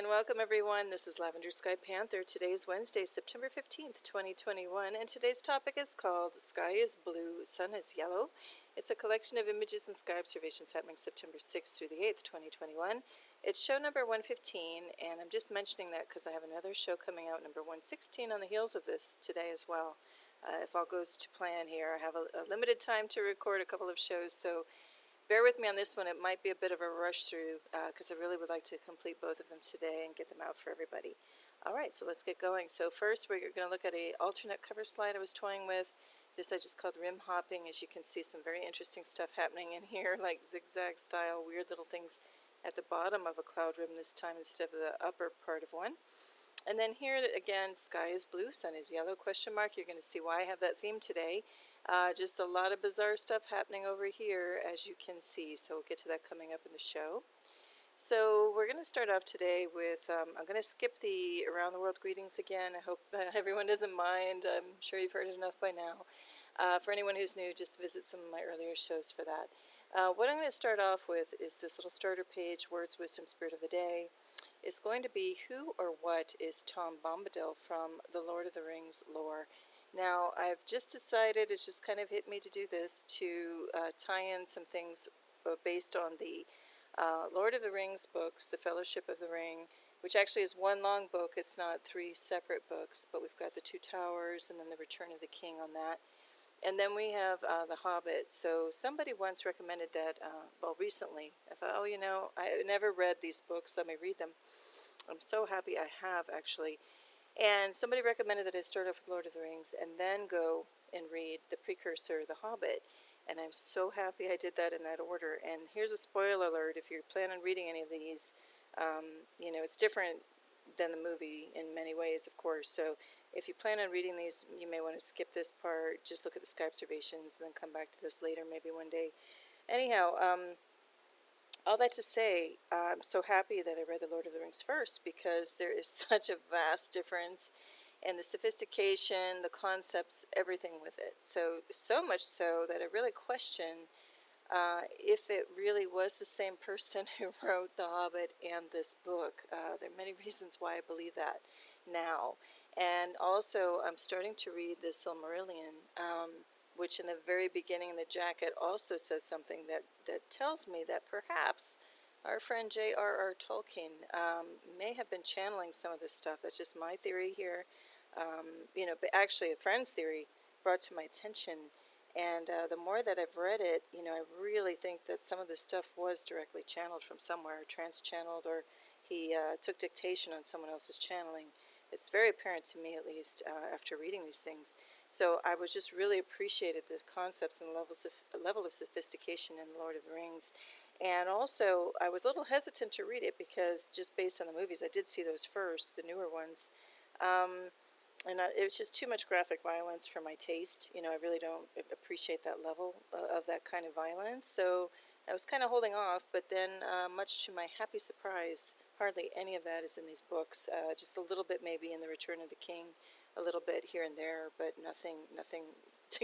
And welcome everyone. This is Lavender Sky Panther. Today is Wednesday, September 15th, 2021, and today's topic is called Sky is Blue, Sun is Yellow. It's a collection of images and sky observations happening September 6th through the 8th, 2021. It's show number 115, and I'm just mentioning that because I have another show coming out, number 116, on the heels of this today as well. If all goes to plan here, I have a limited time to record a couple of shows, so bear with me on this one. It might be a bit of a rush through because I really would like to complete both of them today and get them out for everybody. All right, so let's get going. So first we're going to look at an alternate cover slide I was toying with. This I just called rim hopping. As you can see, some very interesting stuff happening in here, like zigzag style, weird little things at the bottom of a cloud rim this time instead of the upper part of one. And then here again, sky is blue, sun is yellow, question mark. You're going to see why I have that theme today. Just a lot of bizarre stuff happening over here, as you can see. So we'll get to that coming up in the show. So we're going to start off today with, I'm going to skip the around the world greetings again. I hope everyone doesn't mind. I'm sure you've heard it enough by now. For anyone who's new, just visit some of my earlier shows for that. What I'm going to start off with is this little starter page, Words, Wisdom, Spirit of the Day. It's going to be who or what is Tom Bombadil from the Lord of the Rings lore. Now, I've just decided, it's just kind of hit me to do this, to tie in some things based on the Lord of the Rings books, The Fellowship of the Ring, which actually is one long book. It's not three separate books, but we've got the Two Towers and then the Return of the King on that. And then we have The Hobbit. So somebody once recommended that, well, recently. I thought, oh, you know, I never read these books. Let me read them. I'm so happy I have, actually. And somebody recommended that I start off with Lord of the Rings and then go and read the precursor, The Hobbit. And I'm so happy I did that in that order. And here's a spoiler alert. If you plan on reading any of these, you know, it's different than the movie in many ways, of course. So if you plan on reading these, you may want to skip this part. Just look at the sky observations and then come back to this later, maybe one day. Anyhow, all that to say, I'm so happy that I read The Lord of the Rings first because there is such a vast difference in the sophistication, the concepts, everything with it. So much so that I really question if it really was the same person who wrote The Hobbit and this book. There are many reasons why I believe that now. And also, I'm starting to read the Silmarillion, which in the very beginning in the jacket also says something that tells me that perhaps our friend J.R.R. Tolkien may have been channeling some of this stuff. That's just my theory here. You know, but actually a friend's theory brought to my attention. And the more that I've read it, you know, I really think that some of this stuff was directly channeled from somewhere, trans-channeled, or he took dictation on someone else's channeling. It's very apparent to me, at least, after reading these things. So I was just really appreciated the concepts and level of sophistication in Lord of the Rings. And also, I was a little hesitant to read it because just based on the movies, I did see those first, the newer ones. And it was just too much graphic violence for my taste. You know, I really don't appreciate that level of that kind of violence. So I was kind of holding off, but then much to my happy surprise, hardly any of that is in these books. Just a little bit maybe in The Return of the King, a little bit here and there, but nothing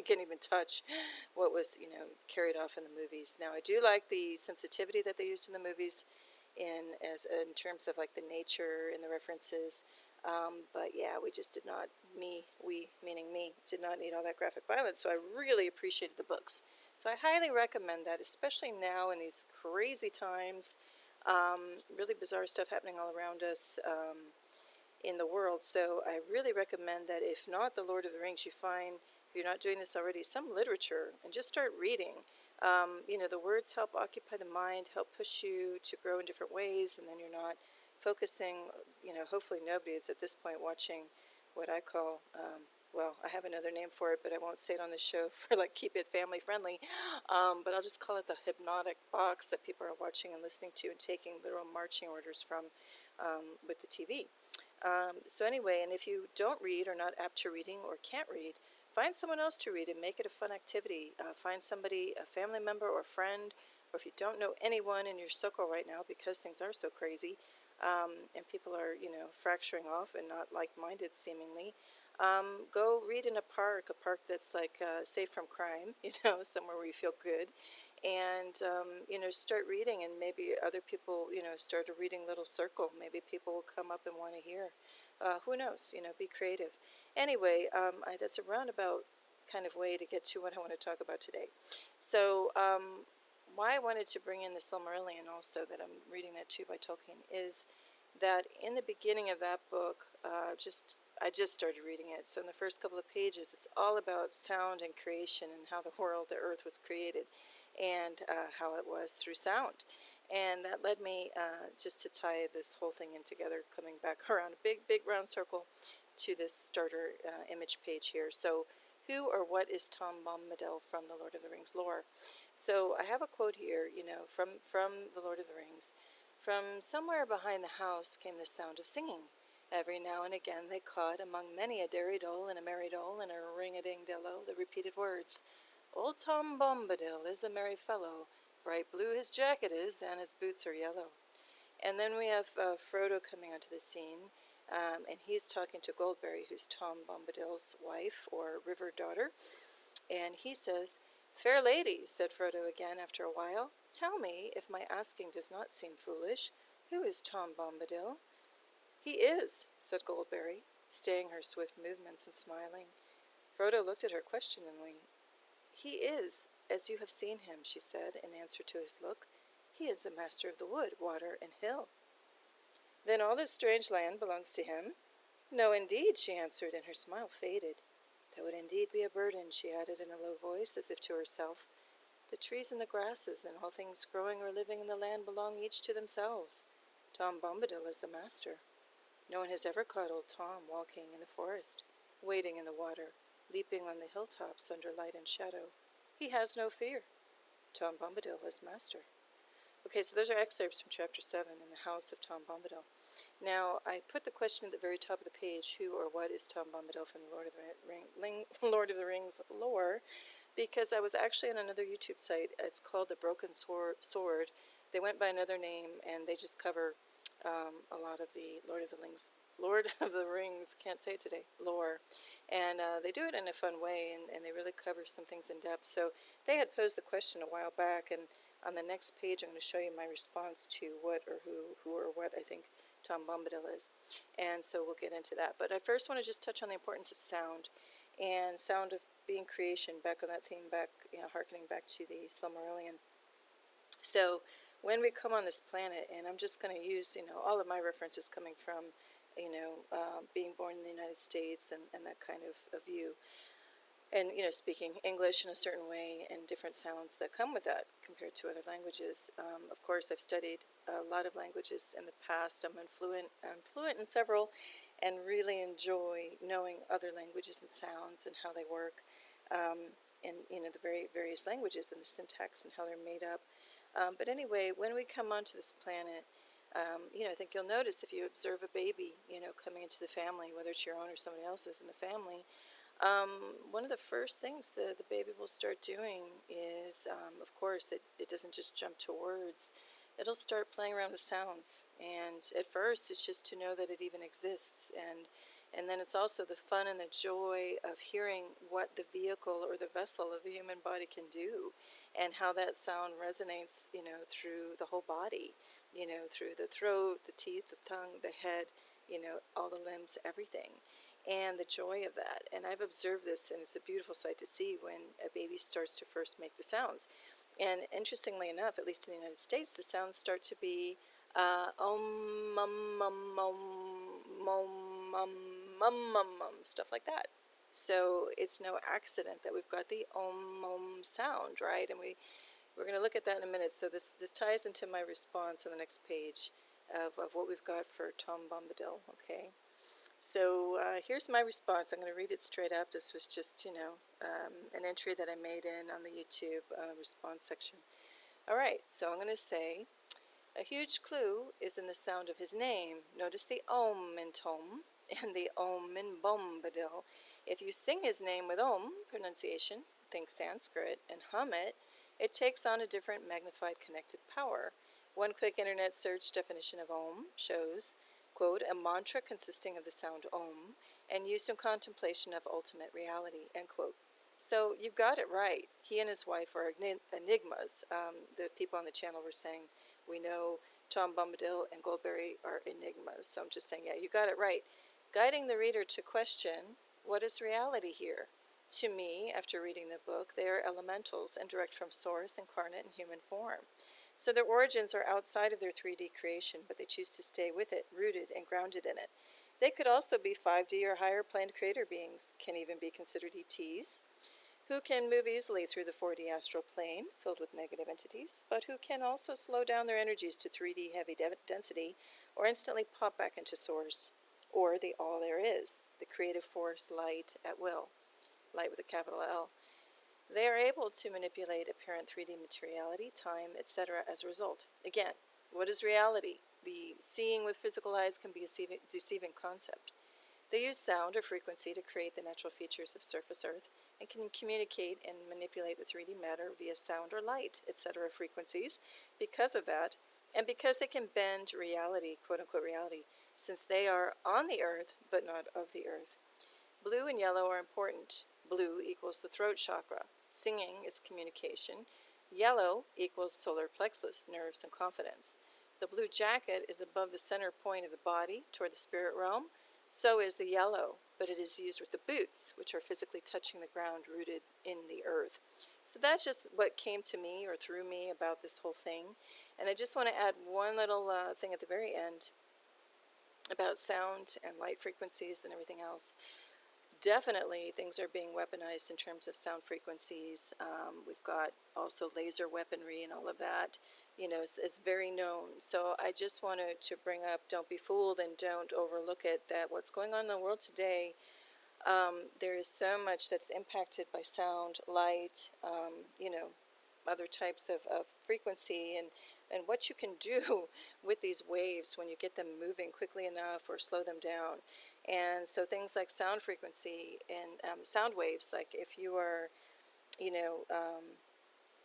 can even touch what was, you know, carried off in the movies. Now, I do like the sensitivity that they used in the movies in terms of like the nature and the references. But yeah, we just did not, we meaning me, did not need all that graphic violence. So I really appreciated the books. So I highly recommend that, especially now in these crazy times. Really bizarre stuff happening all around us in the world. So I really recommend that if not The Lord of the Rings, you find, if you're not doing this already, some literature and just start reading. You know, the words help occupy the mind, help push you to grow in different ways, and then you're not focusing, you know, hopefully nobody is at this point watching what I call, well, I have another name for it, but I won't say it on the show for like keep it family friendly, but I'll just call it the hypnotic box that people are watching and listening to and taking literal marching orders from with the TV. So anyway, and if you don't read or not apt to reading or can't read, find someone else to read and make it a fun activity. Find somebody, a family member or friend, or if you don't know anyone in your circle right now because things are so crazy, and people are, you know, fracturing off and not like-minded seemingly, go read in a park that's like safe from crime, you know, somewhere where you feel good, and start reading, and maybe other people start a reading little circle. Maybe people will come up and want to hear. Who knows? Be creative. Anyway, that's a roundabout kind of way to get to what I want to talk about today. So why I wanted to bring in the Silmarillion also, that I'm reading that too by Tolkien, is that in the beginning of that book, I just started reading it. So in the first couple of pages, it's all about sound and creation and how the world, the earth was created, and how it was through sound. And that led me just to tie this whole thing in together, coming back around a big, big round circle to this starter image page here. So who or what is Tom Bombadil from the Lord of the Rings lore? So I have a quote here, from the Lord of the Rings. From somewhere behind the house came the sound of singing. Every now and again they caught, among many a derry-dole and a merry-dole and a ring-a-ding-dillo, the repeated words, "Old Tom Bombadil is a merry fellow, bright blue his jacket is, and his boots are yellow." And then we have Frodo coming onto the scene, and he's talking to Goldberry, who's Tom Bombadil's wife, or river daughter, and he says, "Fair lady," said Frodo again after a while, "tell me, if my asking does not seem foolish, who is Tom Bombadil?" "He is," said Goldberry, staying her swift movements and smiling. Frodo looked at her questioningly. "He is, as you have seen him," she said, in answer to his look. "He is the master of the wood, water, and hill." "Then all this strange land belongs to him?" "No, indeed," she answered, and her smile faded. "That would indeed be a burden," she added in a low voice, as if to herself. "The trees and the grasses and all things growing or living in the land belong each to themselves. Tom Bombadil is the master. No one has ever caught old Tom walking in the forest, wading in the water, leaping on the hilltops under light and shadow. He has no fear. Tom Bombadil is master." Okay, so those are excerpts from Chapter 7 in the House of Tom Bombadil. Now, I put the question at the very top of the page, who or what is Tom Bombadil from the Lord of the Rings lore, because I was actually on another YouTube site. It's called The Broken Sword. They went by another name, and they just cover a lot of the Lord of the Rings, can't say it today, lore. And they do it in a fun way, and they really cover some things in depth. So they had posed the question a while back, and on the next page I'm going to show you my response to what or who or what I think Tom Bombadil is. And so we'll get into that. But I first want to just touch on the importance of sound, and sound of being creation, back on that theme, harkening back to the Silmarillion. So when we come on this planet, and I'm just going to use, all of my references coming from, being born in the United States and that kind of view, and, speaking English in a certain way and different sounds that come with that compared to other languages. Of course, I've studied a lot of languages in the past. I'm fluent in several, and really enjoy knowing other languages and sounds and how they work, and, the various languages and the syntax and how they're made up. But anyway, when we come onto this planet, I think you'll notice if you observe a baby, coming into the family, whether it's your own or somebody else's in the family, one of the first things the baby will start doing is, of course, it doesn't just jump to words. It'll start playing around with sounds. And at first, it's just to know that it even exists. And then it's also the fun and the joy of hearing what the vehicle or the vessel of the human body can do, and how that sound resonates, through the whole body, through the throat, the teeth, the tongue, the head, all the limbs, everything. And the joy of that. And I've observed this, and it's a beautiful sight to see when a baby starts to first make the sounds. And interestingly enough, at least in the United States, the sounds start to be om, mum, mum, mum, stuff like that. So it's no accident that we've got the om sound, right? And we're going to look at that in a minute. So this ties into my response on the next page of what we've got for Tom Bombadil, okay? So here's my response. I'm going to read it straight up. This was just, an entry that I made on the YouTube response section. All right, so I'm going to say, a huge clue is in the sound of his name. Notice the om in Tom and the om in Bombadil. If you sing his name with om pronunciation, think Sanskrit, and hum it, it takes on a different magnified connected power. One quick internet search definition of om shows, quote, a mantra consisting of the sound om and used in contemplation of ultimate reality, end quote. So you got it right. He and his wife are enigmas. The people on the channel were saying, we know Tom Bombadil and Goldberry are enigmas. So I'm just saying, yeah, you got it right. Guiding the reader to question, what is reality here? To me, after reading the book, they are elementals and direct from source, incarnate in human form. So their origins are outside of their 3D creation, but they choose to stay with it, rooted and grounded in it. They could also be 5D or higher plane creator beings, can even be considered ETs, who can move easily through the 4D astral plane, filled with negative entities, but who can also slow down their energies to 3D heavy density, or instantly pop back into source, or the all there is, the creative force, light at will, light with a capital L. They are able to manipulate apparent 3D materiality, time, etc. as a result. Again, what is reality? The seeing with physical eyes can be a deceiving concept. They use sound or frequency to create the natural features of surface Earth and can communicate and manipulate the 3D matter via sound or light, etc. frequencies because of that, and because they can bend reality, quote-unquote reality, since they are on the Earth but not of the Earth. Blue and yellow are important. Blue equals the throat chakra. Singing is communication. Yellow equals solar plexus, nerves and confidence. The blue jacket is above the center point of the body toward the spirit realm. So is the yellow, but it is used with the boots, which are physically touching the ground, rooted in the earth. So that's just what came to me or through me about this whole thing. And I just want to add one little thing at the very end about sound and light frequencies and everything else. Definitely things are being weaponized in terms of sound frequencies. We've got also laser weaponry and all of that, is very known. So I just wanted to bring up, don't be fooled and don't overlook it, that what's going on in the world today, there is so much that's impacted by sound, light, other types of frequency, and what you can do with these waves when you get them moving quickly enough or slow them down. And so things like sound frequency and sound waves, like if you are,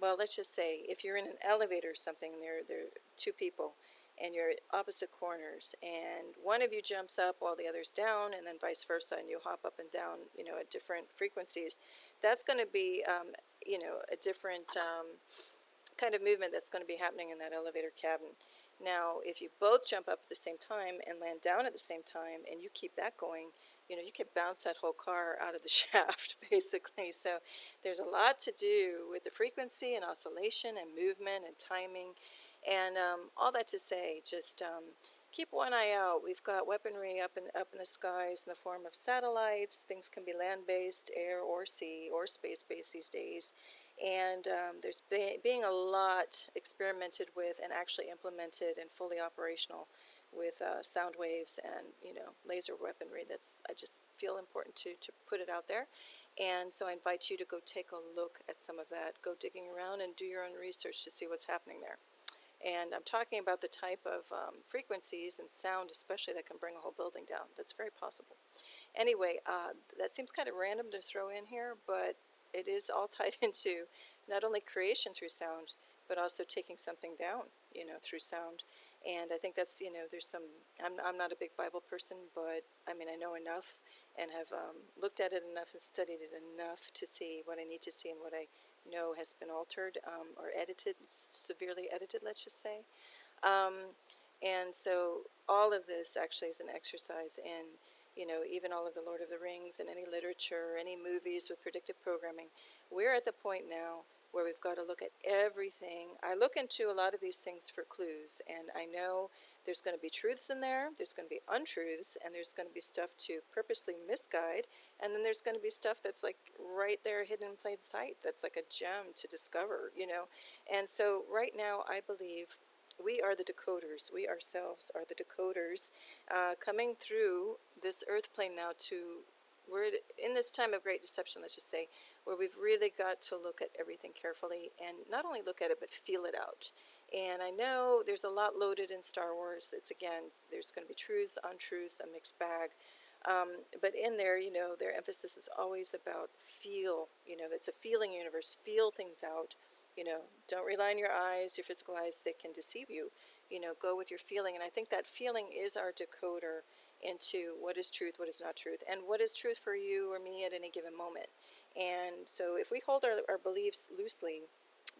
well, let's just say if you're in an elevator or something, there are two people, and you're at opposite corners, and one of you jumps up while the other's down, and then vice versa, and you hop up and down, at different frequencies. That's going to be, a different kind of movement that's going to be happening in that elevator cabin. Now, if you both jump up at the same time and land down at the same time, and you keep that going, you could bounce that whole car out of the shaft, basically. So there's a lot to do with the frequency and oscillation and movement and timing. And all that to say, just keep one eye out. We've got weaponry up in the skies in the form of satellites. Things can be land-based, air or sea or space-based these days. And there's being a lot experimented with and actually implemented and fully operational with sound waves and laser weaponry. I just feel important to put it out there. And so I invite you to go take a look at some of that. Go digging around and do your own research to see what's happening there. And I'm talking about the type of frequencies and sound especially that can bring a whole building down. That's very possible. Anyway, that seems kind of random to throw in here, but it is all tied into not only creation through sound, but also taking something down, through sound. And I think that's, there's some, I'm not a big Bible person, but I mean, I know enough and have looked at it enough and studied it enough to see what I need to see and what I know has been altered or edited, severely edited, let's just say. And so all of this actually is an exercise in, even all of the Lord of the Rings and any literature, any movies with predictive programming. We're at the point now where we've got to look at everything. I look into a lot of these things for clues, and I know there's going to be truths in there, there's going to be untruths, and there's going to be stuff to purposely misguide, and then there's going to be stuff that's like right there hidden in plain sight, that's like a gem to discover, And so right now I believe we are the decoders. We ourselves are the decoders coming through this earth plane now we're in this time of great deception, let's just say, where we've really got to look at everything carefully and not only look at it, but feel it out. And I know there's a lot loaded in Star Wars. There's going to be truths, untruths, a mixed bag. But in there, their emphasis is always about feel. It's a feeling universe. Feel things out. Don't rely on your eyes, your physical eyes. They can deceive you. Go with your feeling. And I think that feeling is our decoder into what is truth, what is not truth, and what is truth for you or me at any given moment. And so if we hold our beliefs loosely,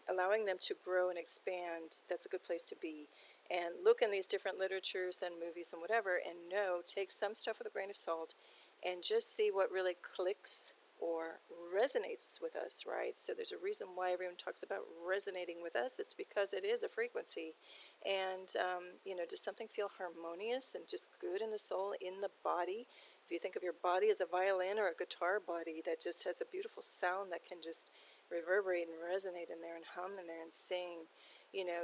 allowing them to grow and expand, that's a good place to be. And look in these different literatures and movies and whatever, and take some stuff with a grain of salt, and just see what really clicks or resonates with us, right? So there's a reason why everyone talks about resonating with us. It's because it is a frequency. And, does something feel harmonious and just good in the soul, in the body? If you think of your body as a violin or a guitar body that just has a beautiful sound that can just reverberate and resonate in there and hum in there and sing,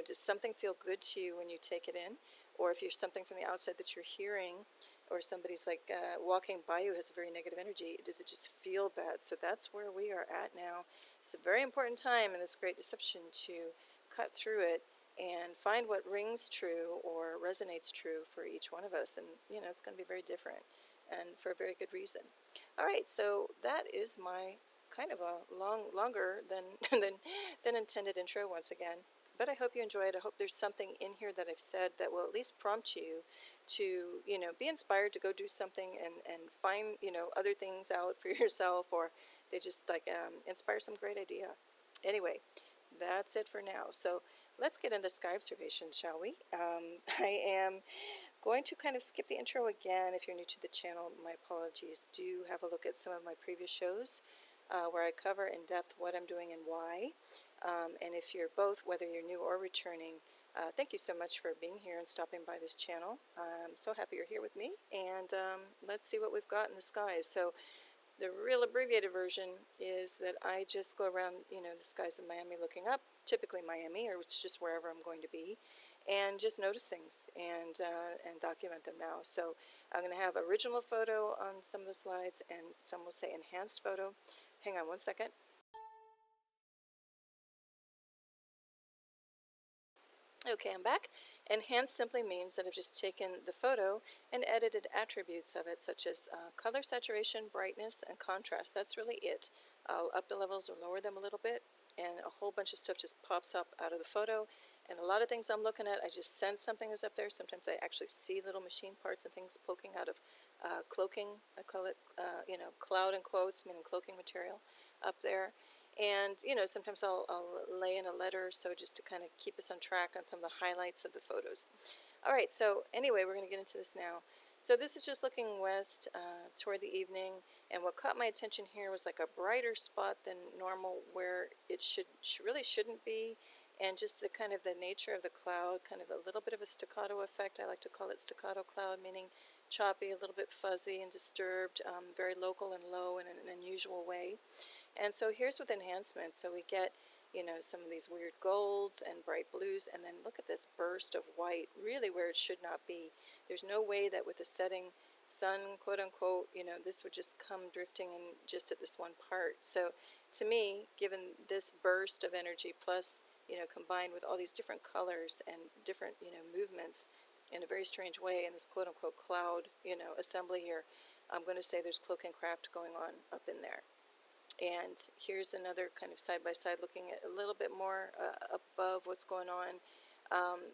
does something feel good to you when you take it in? Or if you're something from the outside that you're hearing, or somebody's like walking by you has a very negative energy, does it just feel bad? So that's where we are at now. It's a very important time in this great deception to cut through it and find what rings true or resonates true for each one of us. And, it's going to be very different and for a very good reason. All right, so that is my kind of a longer than, than intended intro once again. But I hope you enjoy it. I hope there's something in here that I've said that will at least prompt you to, be inspired to go do something and find, other things out for yourself, or they just inspire some great idea. Anyway, that's it for now. So let's get into sky observation, shall we? I am going to kind of skip the intro again. If you're new to the channel, my apologies. Do have a look at some of my previous shows where I cover in depth what I'm doing and why. And if you're both, whether you're new or returning, thank you so much for being here and stopping by this channel. I'm so happy you're here with me. And let's see what we've got in the skies. So the real abbreviated version is that I just go around, the skies of Miami looking up, typically Miami, or it's just wherever I'm going to be, and just notice things and document them now. So I'm going to have original photo on some of the slides, and some will say enhanced photo. Hang on one second. Okay, I'm back. Enhanced simply means that I've just taken the photo and edited attributes of it, such as color, saturation, brightness, and contrast. That's really it. I'll up the levels or lower them a little bit, and a whole bunch of stuff just pops up out of the photo. And a lot of things I'm looking at, I just sense something is up there. Sometimes I actually see little machine parts and things poking out of cloaking. I call it, cloud in quotes, meaning cloaking material up there. And, sometimes I'll lay in a letter or so just to kind of keep us on track on some of the highlights of the photos. All right, so anyway, we're going to get into this now. So this is just looking west toward the evening, and what caught my attention here was like a brighter spot than normal where it really shouldn't be, and just the kind of the nature of the cloud, kind of a little bit of a staccato effect. I like to call it staccato cloud, meaning choppy, a little bit fuzzy and disturbed, very local and low in an unusual way. And so here's with enhancement. So we get, some of these weird golds and bright blues, and then look at this burst of white, really where it should not be. There's no way that with the setting sun, quote unquote, this would just come drifting in just at this one part. So to me, given this burst of energy plus, combined with all these different colors and different, movements in a very strange way in this quote unquote cloud, assembly here, I'm going to say there's cloak and craft going on up in there. And here's another kind of side-by-side looking at a little bit more above what's going on.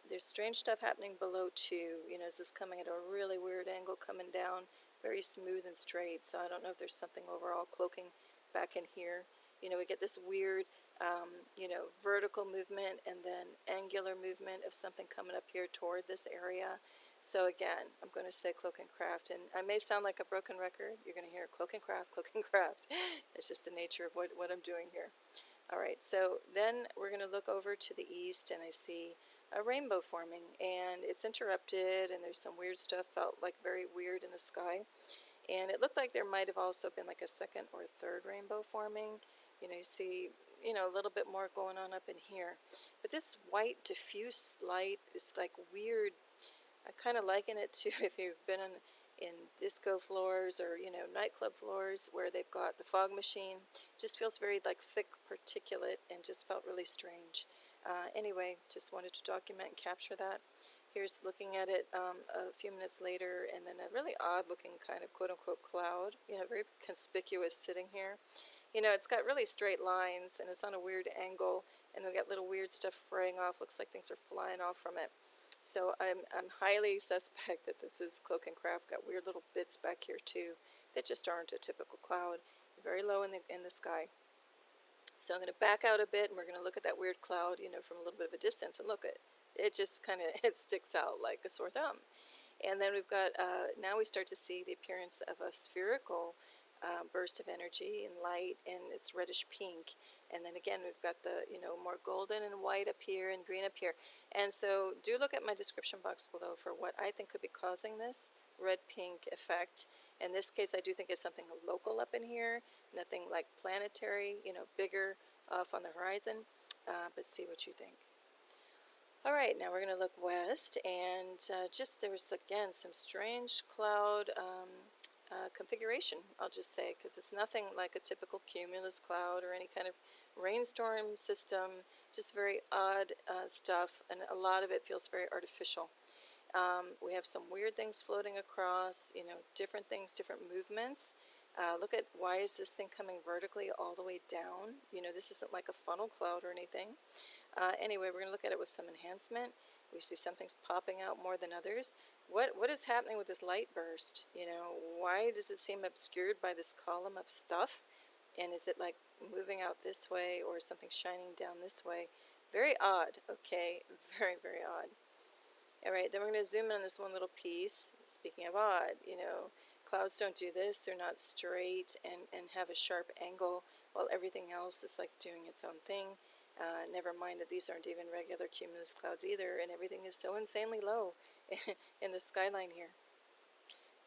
There's strange stuff happening below too. This is coming at a really weird angle coming down, very smooth and straight. So I don't know if there's something overall cloaking back in here. We get this weird, vertical movement and then angular movement of something coming up here toward this area. So again, I'm going to say cloak and craft, and I may sound like a broken record. You're going to hear cloak and craft, cloak and craft. It's just the nature of what I'm doing here. All right, so then we're going to look over to the east, and I see a rainbow forming, and it's interrupted, and there's some weird stuff, felt like very weird in the sky. And it looked like there might have also been like a second or third rainbow forming. You see, a little bit more going on up in here. But this white diffuse light is like weird. I kind of liken it to if you've been in disco floors or, nightclub floors where they've got the fog machine. Just feels very like thick particulate and just felt really strange. Anyway, just wanted to document and capture that. Here's looking at it a few minutes later, and then a really odd looking kind of quote unquote cloud, very conspicuous sitting here. It's got really straight lines and it's on a weird angle, and we got little weird stuff fraying off. Looks like things are flying off from it. So I'm highly suspect that this is cloak and craft. Got weird little bits back here too that just aren't a typical cloud. very low in the sky. So I'm going to back out a bit, and we're going to look at that weird cloud, from a little bit of a distance, and look at it. Just kind of it sticks out like a sore thumb. And then we've got now we start to see the appearance of a spherical burst of energy and light, and it's reddish pink. And then again, we've got the more golden and white up here and green up here. And so do look at my description box below for what I think could be causing this red-pink effect. In this case, I do think it's something local up in here, nothing like planetary, bigger off on the horizon, but see what you think. All right, now we're going to look west, and there was, again, some strange cloud configuration, I'll just say, because it's nothing like a typical cumulus cloud or any kind of rainstorm system, just very odd stuff, and a lot of it feels very artificial. We have some weird things floating across, different things, different movements. Look at, why is this thing coming vertically all the way down? This isn't like a funnel cloud or anything. Anyway, we're going to look at it with some enhancement. We see some things popping out more than others. What is happening with this light burst? Why does it seem obscured by this column of stuff? And is it like moving out this way, or something shining down this way? Very odd, okay? Very, very odd. All right, then we're going to zoom in on this one little piece. Speaking of odd, clouds don't do this. They're not straight and have a sharp angle, while everything else is like doing its own thing. Never mind that these aren't even regular cumulus clouds either, and everything is so insanely low in the skyline here.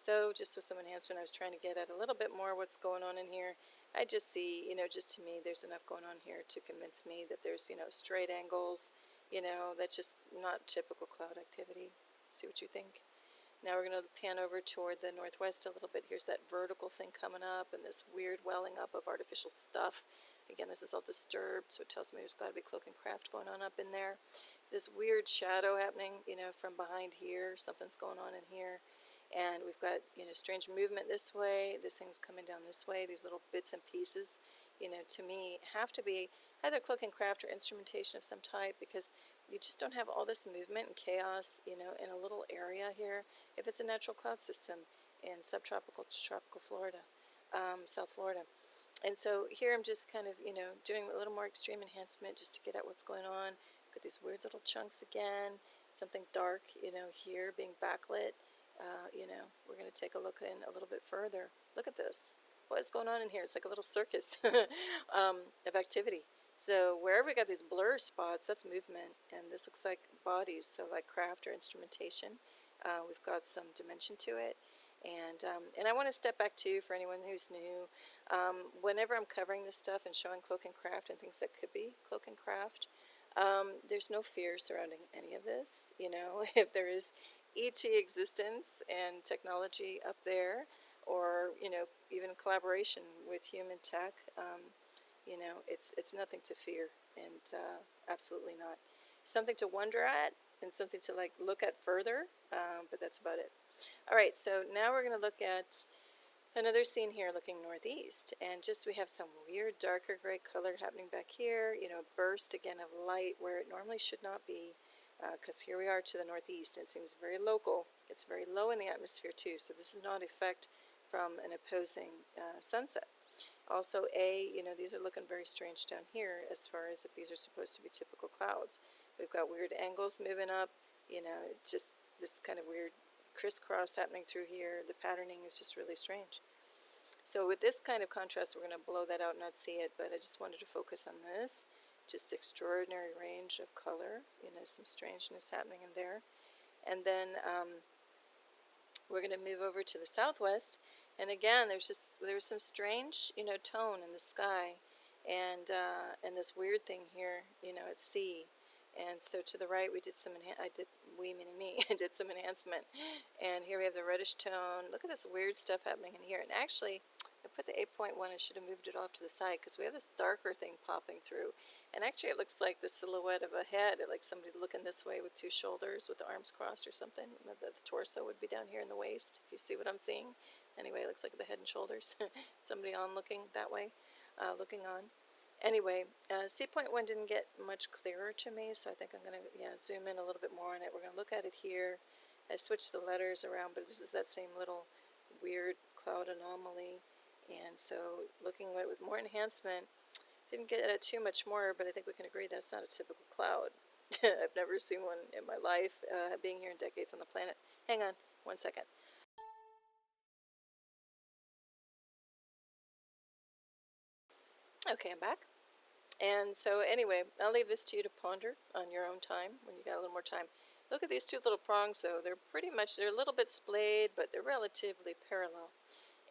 So just with some enhancement, I was trying to get at a little bit more what's going on in here. I just see, just to me, there's enough going on here to convince me that there's, straight angles. That's just not typical cloud activity. See what you think. Now we're going to pan over toward the northwest a little bit. Here's that vertical thing coming up, and this weird welling up of artificial stuff. Again, this is all disturbed, so it tells me there's got to be cloak and craft going on up in there. This weird shadow happening, from behind here. Something's going on in here. And we've got, strange movement this way. This thing's coming down this way. These little bits and pieces, to me, have to be either cloak and craft or instrumentation of some type, because you just don't have all this movement and chaos, in a little area here if it's a natural cloud system in subtropical to tropical Florida, South Florida. And so here I'm just kind of, doing a little more extreme enhancement just to get at what's going on. Got these weird little chunks again, something dark, here being backlit. We're going to take a look in a little bit further. Look at this. What is going on in here? It's like a little circus of activity. So wherever we got these blur spots, that's movement, and this looks like bodies, so like craft or instrumentation. We've got some dimension to it, and I want to step back too for anyone who's new. Whenever I'm covering this stuff and showing cloak and craft and things that could be cloak and craft, there's no fear surrounding any of this. If there is ET existence and technology up there, or even collaboration with human tech, it's nothing to fear, and absolutely not. Something to wonder at, and something to look at further, but that's about it. All right, so now we're going to look at another scene here looking northeast, and we have some weird darker gray color happening back here, burst again of light where it normally should not be, because here we are to the northeast, and it seems very local. It's very low in the atmosphere too, so this is not effect from an opposing sunset. Also, these are looking very strange down here as far as if these are supposed to be typical clouds. We've got weird angles moving up, just this kind of weird crisscross happening through here. The patterning is just really strange. So with this kind of contrast, we're going to blow that out and not see it, but I just wanted to focus on this. Just extraordinary range of color, some strangeness happening in there. And then we're going to move over to the southwest, and again, there's some strange, tone in the sky, and this weird thing here, at sea. And so to the right, we did some I did some enhancement, and here we have the reddish tone. Look at this weird stuff happening in here. And actually, I put the 8.1. I should have moved it off to the side because we have this darker thing popping through. And actually, it looks like the silhouette of a head, like somebody's looking this way with two shoulders with the arms crossed or something. The torso would be down here in the waist, if you see what I'm seeing. Anyway, it looks like the head and shoulders. Somebody on looking that way, looking on. Anyway, C.1 didn't get much clearer to me, so I think I'm going to zoom in a little bit more on it. We're going to look at it here. I switched the letters around, but this is that same little weird cloud anomaly. And so looking at it with more enhancement, didn't get too much more, but I think we can agree that's not a typical cloud. I've never seen one in my life, being here in decades on the planet. Hang on 1 second. Okay, I'm back. And so anyway, I'll leave this to you to ponder on your own time when you got a little more time. Look at these two little prongs, though. They're a little bit splayed, but they're relatively parallel.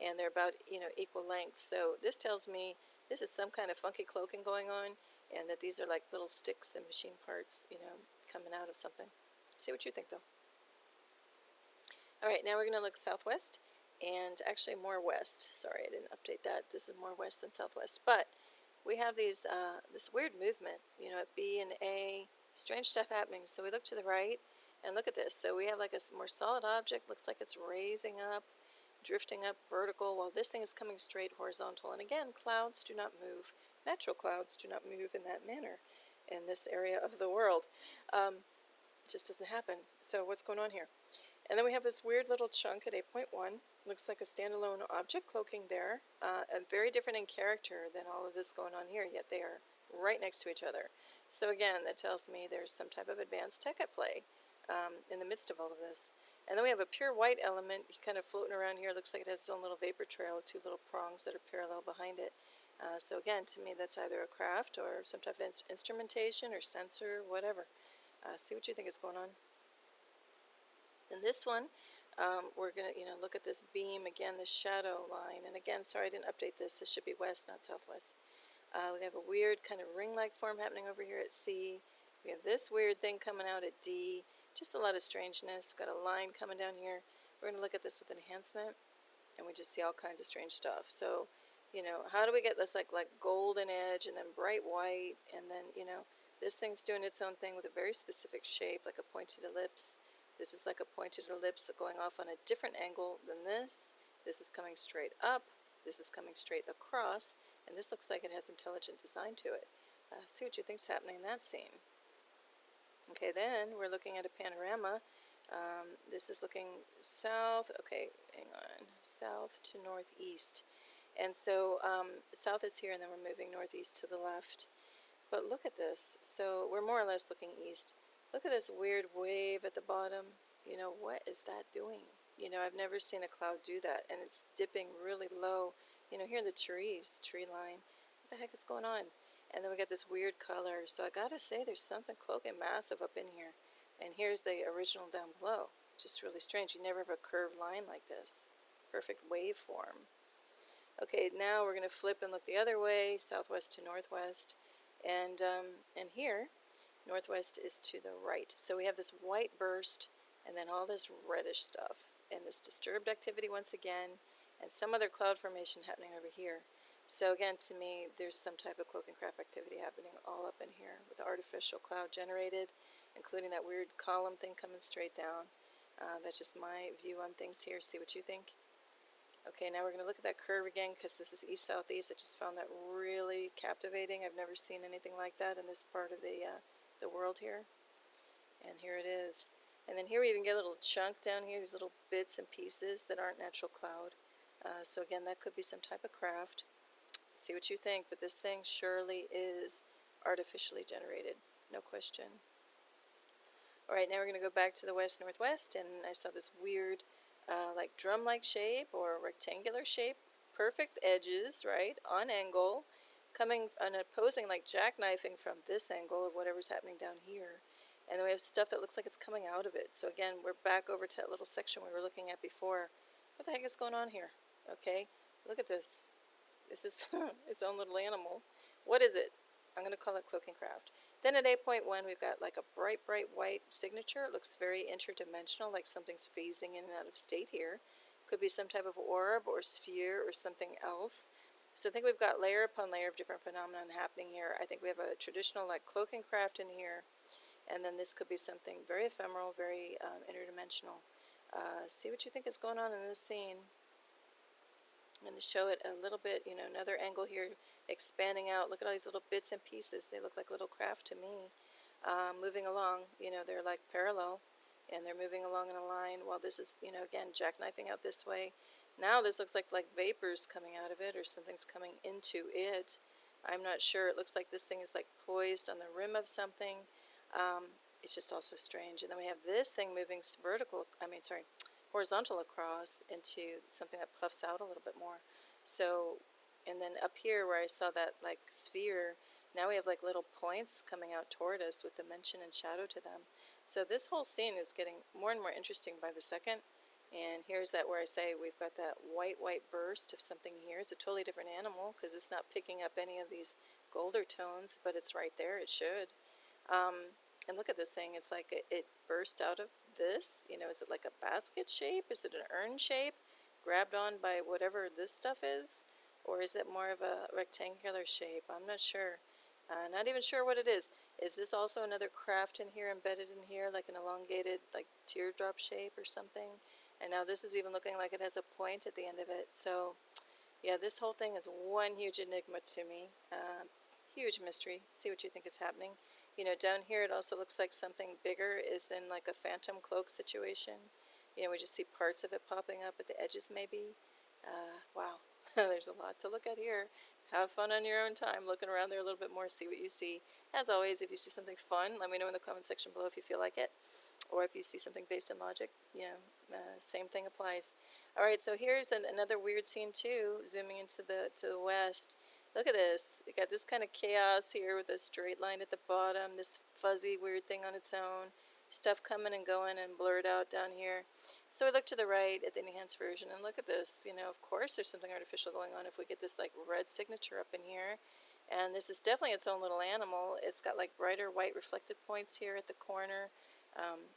And they're about, equal length. So this tells me this is some kind of funky cloaking going on, and that these are like little sticks and machine parts, coming out of something. See what you think, though. All right, now we're going to look southwest, and actually more west. Sorry, I didn't update that. This is more west than southwest. But we have this weird movement, at B and A, strange stuff happening. So we look to the right, and look at this. So we have like a more solid object, looks like it's raising up, drifting up vertical, while this thing is coming straight horizontal. And again, clouds do not move. Natural clouds do not move in that manner in this area of the world. It just doesn't happen. So what's going on here? And then we have this weird little chunk at 8.1. Looks like a standalone object cloaking there. Very different in character than all of this going on here, yet they are right next to each other. So again, that tells me there's some type of advanced tech at play in the midst of all of this. And then we have a pure white element kind of floating around here. Looks like it has its own little vapor trail with two little prongs that are parallel behind it. So again, to me, that's either a craft or some type of instrumentation or sensor, whatever. See what you think is going on. In this one, we're going to look at this beam again, this shadow line. And again, sorry I didn't update this. This should be west, not southwest. We have a weird kind of ring-like form happening over here at C. We have this weird thing coming out at D. Just a lot of strangeness. Got a line coming down here. We're going to look at this with enhancement, and we just see all kinds of strange stuff. So, how do we get this like golden edge and then bright white, and then, this thing's doing its own thing with a very specific shape, like a pointed ellipse. This is like a pointed ellipse going off on a different angle than this. This is coming straight up. This is coming straight across. And this looks like it has intelligent design to it. See what you think's happening in that scene. Okay, then we're looking at a panorama. This is looking south. Okay, hang on. South to northeast. And so south is here, and then we're moving northeast to the left. But look at this. So we're more or less looking east. Look at this weird wave at the bottom. What is that doing? I've never seen a cloud do that, and it's dipping really low. Here in the trees, the tree line. What the heck is going on? And then we got this weird color. So I gotta say, there's something cloaking massive up in here. And here's the original down below. Just really strange. You never have a curved line like this. Perfect waveform. Okay, now we're gonna flip and look the other way, southwest to northwest, and here. Northwest is to the right. So we have this white burst and then all this reddish stuff and this disturbed activity once again and some other cloud formation happening over here. So again, to me, there's some type of cloak and craft activity happening all up in here with the artificial cloud generated, including that weird column thing coming straight down. That's just my view on things here. See what you think. Okay, now we're going to look at that curve again because this is east-southeast. I just found that really captivating. I've never seen anything like that in this part of the world here. And here it is. And then here we even get a little chunk down here, these little bits and pieces that aren't natural cloud. So again, that could be some type of craft. See what you think, but this thing surely is artificially generated, no question. All right, now we're going to go back to the west-northwest, and I saw this weird like drum-like shape or rectangular shape, perfect edges, right, on angle, coming and opposing, like jackknifing from this angle of whatever's happening down here. And then we have stuff that looks like it's coming out of it. So again, we're back over to that little section we were looking at before. What the heck is going on here? Okay, look at this. This is its own little animal. What is it? I'm going to call it cloaking craft. Then at 8.1, we've got like a bright, bright white signature. It looks very interdimensional, like something's phasing in and out of state here. Could be some type of orb or sphere or something else. So I think we've got layer upon layer of different phenomena happening here. I think we have a traditional like cloaking craft in here. And then this could be something very ephemeral, very interdimensional. See what you think is going on in this scene. I'm going to show it a little bit, another angle here, expanding out. Look at all these little bits and pieces. They look like little craft to me. Moving along, they're like parallel, and they're moving along in a line while this is, again, jackknifing out this way. Now this looks like vapors coming out of it, or something's coming into it. I'm not sure. It looks like this thing is like poised on the rim of something. It's just also strange. And then we have this thing moving horizontal across into something that puffs out a little bit more. So, and then up here where I saw that like sphere, now we have like little points coming out toward us with dimension and shadow to them. So this whole scene is getting more and more interesting by the second. And here's that where I say we've got that white burst of something here. It's a totally different animal because it's not picking up any of these golder tones, but it's right there. It should. And look at this thing. It's like it burst out of this. Is it like a basket shape? Is it an urn shape? Grabbed on by whatever this stuff is? Or is it more of a rectangular shape? I'm not sure. Not even sure what it is. Is this also another craft in here, embedded in here, like an elongated, like teardrop shape or something? And now this is even looking like it has a point at the end of it. So, yeah, this whole thing is one huge enigma to me. Huge mystery. See what you think is happening. Down here it also looks like something bigger is in like a phantom cloak situation. We just see parts of it popping up at the edges maybe. Wow, there's a lot to look at here. Have fun on your own time, looking around there a little bit more, see what you see. As always, if you see something fun, let me know in the comment section below if you feel like it. Or if you see something based in logic, same thing applies. All right, so here's another weird scene too, zooming into to the west. Look at this. We got this kind of chaos here with a straight line at the bottom, this fuzzy weird thing on its own, stuff coming and going and blurred out down here. So we look to the right at the enhanced version and look at this. Of course there's something artificial going on if we get this like red signature up in here. And this is definitely its own little animal. It's got like brighter white reflected points here at the corner.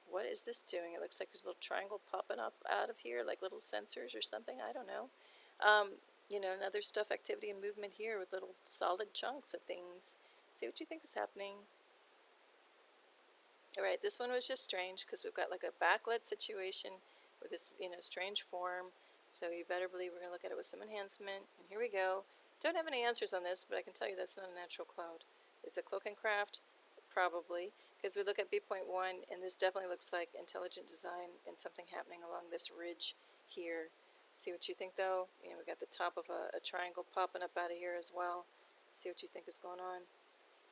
What is this doing? It looks like there's a little triangle popping up out of here, like little sensors or something. I don't know. Another stuff activity and movement here with little solid chunks of things. See what you think is happening. Alright, this one was just strange because we've got like a backlit situation with this, strange form. So you better believe we're going to look at it with some enhancement. And here we go. Don't have any answers on this, but I can tell you that's not a natural cloud. Is it cloak and craft? Probably. Because we look at B.1, and this definitely looks like intelligent design and something happening along this ridge here. See what you think, though? We got the top of a triangle popping up out of here as well. See what you think is going on.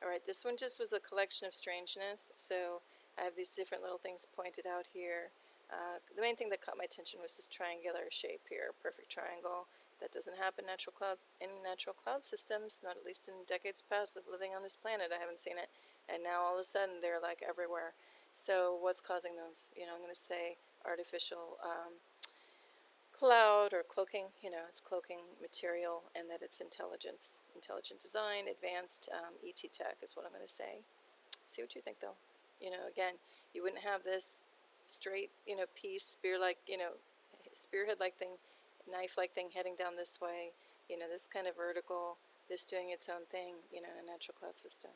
Alright, this one just was a collection of strangeness, so I have these different little things pointed out here. The main thing that caught my attention was this triangular shape here, perfect triangle. That doesn't happen in natural cloud systems, not at least in decades past of living on this planet. I haven't seen it. And now all of a sudden they're like everywhere. So what's causing those? I'm going to say artificial cloud or cloaking. It's cloaking material, and that it's intelligent design, advanced ET tech is what I'm going to say. See what you think, though. Again, you wouldn't have this straight, piece, spearhead-like thing, knife-like thing heading down this way. This kind of vertical, this doing its own thing, in a natural cloud system.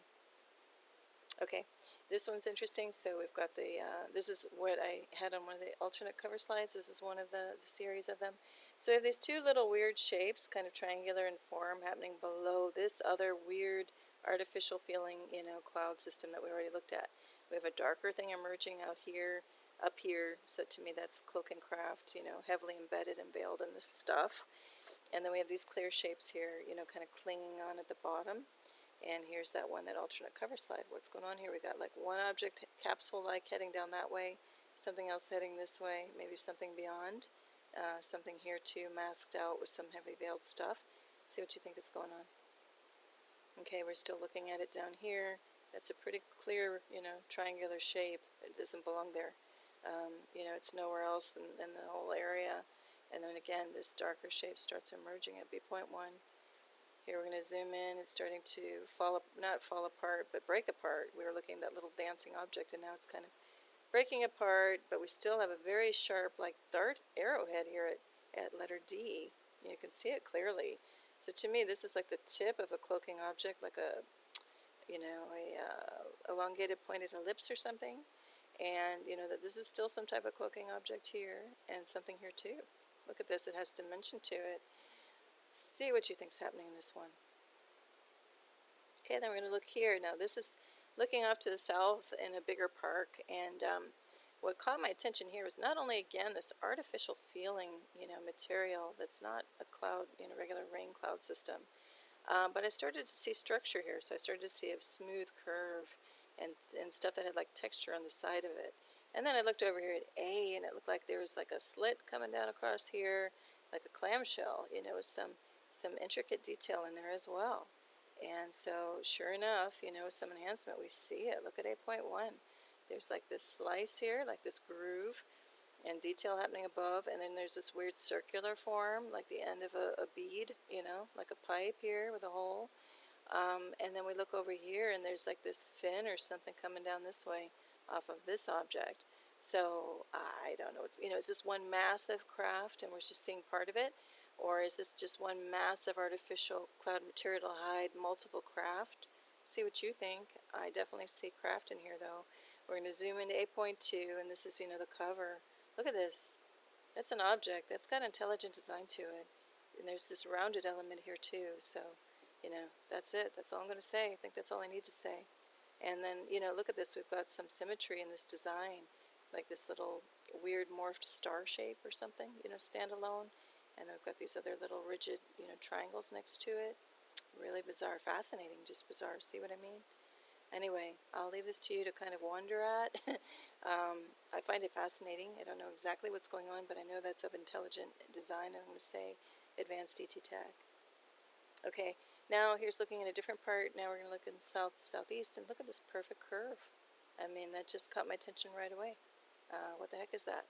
Okay, this one's interesting. So we've got this is what I had on one of the alternate cover slides. This is one of the series of them. So we have these two little weird shapes, kind of triangular in form, happening below this other weird artificial feeling, cloud system that we already looked at. We have a darker thing emerging out here, up here. So to me that's cloak and craft, heavily embedded and veiled in this stuff. And then we have these clear shapes here, kind of clinging on at the bottom. And here's that one, that alternate cover slide. What's going on here? We got like one object, capsule-like, heading down that way, something else heading this way, maybe something beyond, something here too, masked out with some heavy veiled stuff. See what you think is going on. Okay, we're still looking at it down here. That's a pretty clear, triangular shape. It doesn't belong there. It's nowhere else in the whole area. And then again, this darker shape starts emerging at B.1. Here we're going to zoom in. It's starting to not fall apart, but break apart. We were looking at that little dancing object, and now it's kind of breaking apart, but we still have a very sharp, like, dart arrowhead here at letter D. You can see it clearly. So to me, this is like the tip of a cloaking object, like a elongated pointed ellipse or something. And, that this is still some type of cloaking object here, and something here too. Look at this. It has dimension to it. See what you think's happening in this one. Okay, then we're going to look here. Now this is looking off to the south in a bigger park, and what caught my attention here was not only, again, this artificial feeling, material that's not a cloud, regular rain cloud system, but I started to see structure here. So I started to see a smooth curve and stuff that had like texture on the side of it. And then I looked over here at A, and it looked like there was like a slit coming down across here, like a clamshell, with some intricate detail in there as well. And so sure enough, with some enhancement, we see it. Look at 8.1. There's like this slice here, like this groove, and detail happening above, and then there's this weird circular form, like the end of a bead, like a pipe here with a hole. And then we look over here, and there's like this fin or something coming down this way off of this object. So I don't know. Is this one massive craft, and we're just seeing part of it, or is this just one massive artificial cloud material to hide multiple craft? See what you think. I definitely see craft in here, though. We're going to zoom into 8.2, and this is, the cover. Look at this. That's an object. That's got intelligent design to it. And there's this rounded element here, too. So, that's it. That's all I'm going to say. I think that's all I need to say. And then, look at this. We've got some symmetry in this design, like this little weird morphed star shape or something, standalone. And we've got these other little rigid, triangles next to it. Really bizarre. Fascinating. Just bizarre. See what I mean? Anyway, I'll leave this to you to kind of wonder at. I find it fascinating. I don't know exactly what's going on, but I know that's of intelligent design, and I'm going to say advanced DT tech. Okay, now here's looking at a different part. Now we're going to look in southeast, and look at this perfect curve. I mean, that just caught my attention right away. What the heck is that?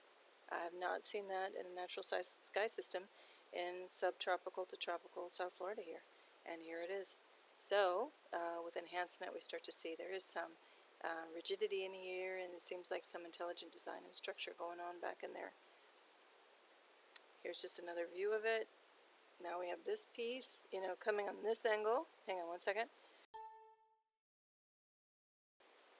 I have not seen that in a natural sky system in subtropical to tropical South Florida here, and here it is. So, with enhancement, we start to see there is some rigidity in here, and it seems like some intelligent design and structure going on back in there. Here's just another view of it. Now we have this piece, coming on this angle. Hang on one second.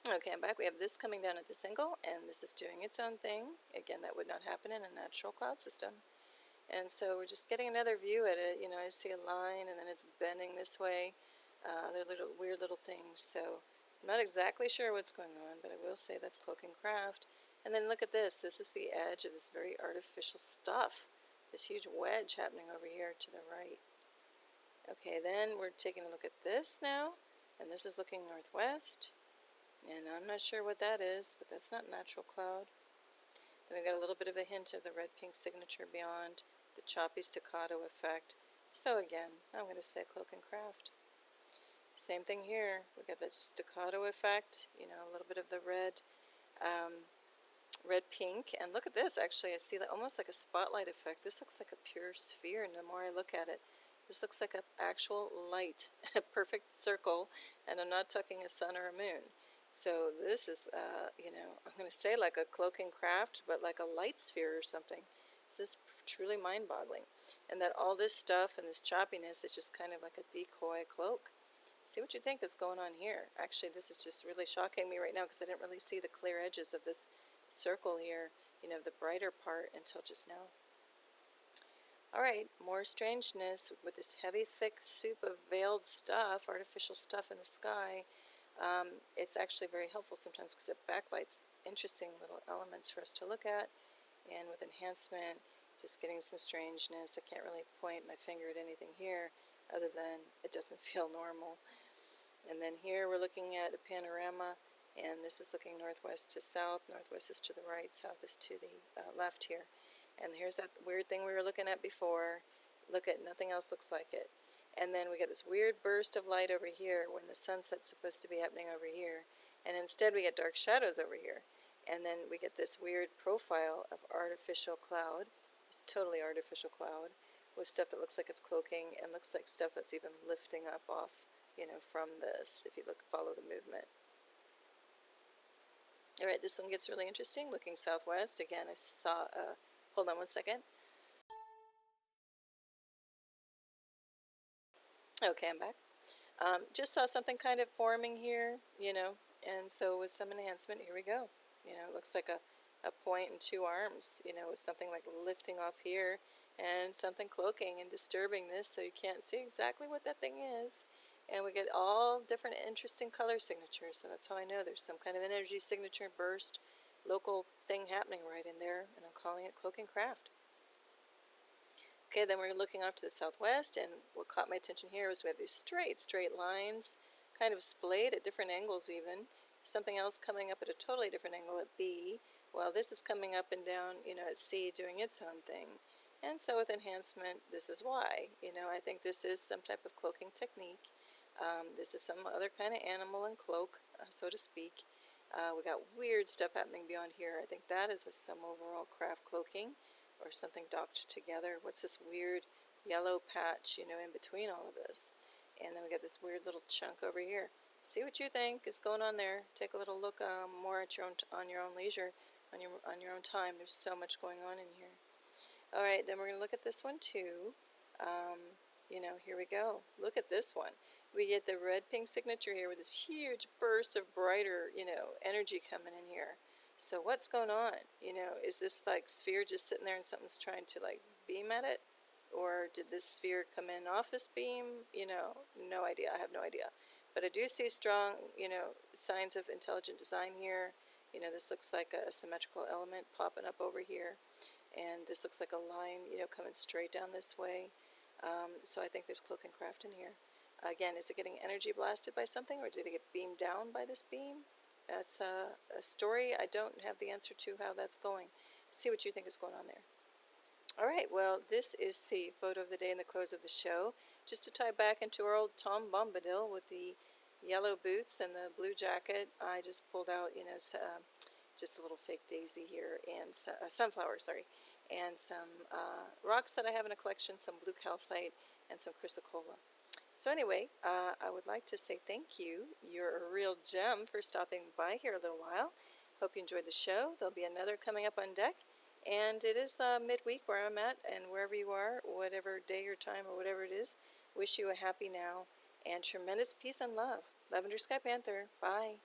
Okay, I'm back. We have this coming down at this angle, and this is doing its own thing. Again, that would not happen in a natural cloud system. And so we're just getting another view at it. I see a line, and then it's bending this way. They're little weird little things. So I'm not exactly sure what's going on, but I will say that's cloaking craft. And then look at this. This is the edge of this very artificial stuff. This huge wedge happening over here to the right. Okay, then we're taking a look at this now, and this is looking northwest. And I'm not sure what that is, but that's not natural cloud. Then we got a little bit of a hint of the red-pink signature beyond, the choppy staccato effect. So again, I'm going to say cloak and craft. Same thing here. We got that staccato effect, a little bit of the red-pink. And look at this, actually. I see that almost like a spotlight effect. This looks like a pure sphere, and the more I look at it, this looks like an actual light, a perfect circle, and I'm not talking a sun or a moon. So this is, I'm going to say like a cloaking craft, but like a light sphere or something. This is truly mind-boggling. And that all this stuff and this choppiness is just kind of like a decoy cloak. See what you think is going on here. Actually, this is just really shocking me right now because I didn't really see the clear edges of this circle here, the brighter part until just now. Alright, more strangeness with this heavy, thick soup of veiled stuff, artificial stuff in the sky. It's actually very helpful sometimes because it backlights interesting little elements for us to look at. And with enhancement, just getting some strangeness. I can't really point my finger at anything here other than it doesn't feel normal. And then here we're looking at a panorama, and this is looking northwest to south. Northwest is to the right, south is to the left here. And here's that weird thing we were looking at before. Look at nothing else looks like it. And then we get this weird burst of light over here when the sunset's supposed to be happening over here. And instead we get dark shadows over here. And then we get this weird profile of artificial cloud. It's totally artificial cloud with stuff that looks like it's cloaking and looks like stuff that's even lifting up off, from this, if you follow the movement. Alright, this one gets really interesting. Looking southwest, again, I saw, hold on one second. Okay, I'm back. Just saw something kind of forming here, and so with some enhancement, here we go. It looks like a point and two arms, with something like lifting off here and something cloaking and disturbing this so you can't see exactly what that thing is. And we get all different interesting color signatures, so that's how I know there's some kind of energy signature burst local thing happening right in there, and I'm calling it Cloak and Craft. Okay, then we're looking off to the southwest, and what caught my attention here was we have these straight lines, kind of splayed at different angles even. Something else coming up at a totally different angle at B, while this is coming up and down, at C doing its own thing. And so with enhancement, this is why. I think this is some type of cloaking technique. This is some other kind of animal and cloak, so to speak. We got weird stuff happening beyond here. I think that is some overall craft cloaking or something docked together. What's this weird yellow patch, in between all of this? And then we got this weird little chunk over here. See what you think is going on there. Take a little look more at on your own leisure, on your own time. There's so much going on in here. All right, then we're going to look at this one too. Here we go. Look at this one. We get the red-pink signature here with this huge burst of brighter, energy coming in here. So what's going on? Is this like sphere just sitting there and something's trying to like beam at it? Or did this sphere come in off this beam? No idea. I have no idea. But I do see strong, signs of intelligent design here. This looks like a symmetrical element popping up over here. And this looks like a line, coming straight down this way. So I think there's Cloak and Craft in here. Again, is it getting energy blasted by something, or did it get beamed down by this beam? That's a story I don't have the answer to how that's going. See what you think is going on there. All right, well, this is the photo of the day and the close of the show. Just to tie back into our old Tom Bombadil with the yellow boots and the blue jacket, I just pulled out, just a little fake daisy here and sunflower, and some rocks that I have in a collection, some blue calcite and some chrysocolla. So anyway, I would like to say thank you. You're a real gem for stopping by here a little while. Hope you enjoyed the show. There'll be another coming up on deck. And it is midweek where I'm at, and wherever you are, whatever day or time or whatever it is, wish you a happy now and tremendous peace and love. Lavender Sky Panther. Bye.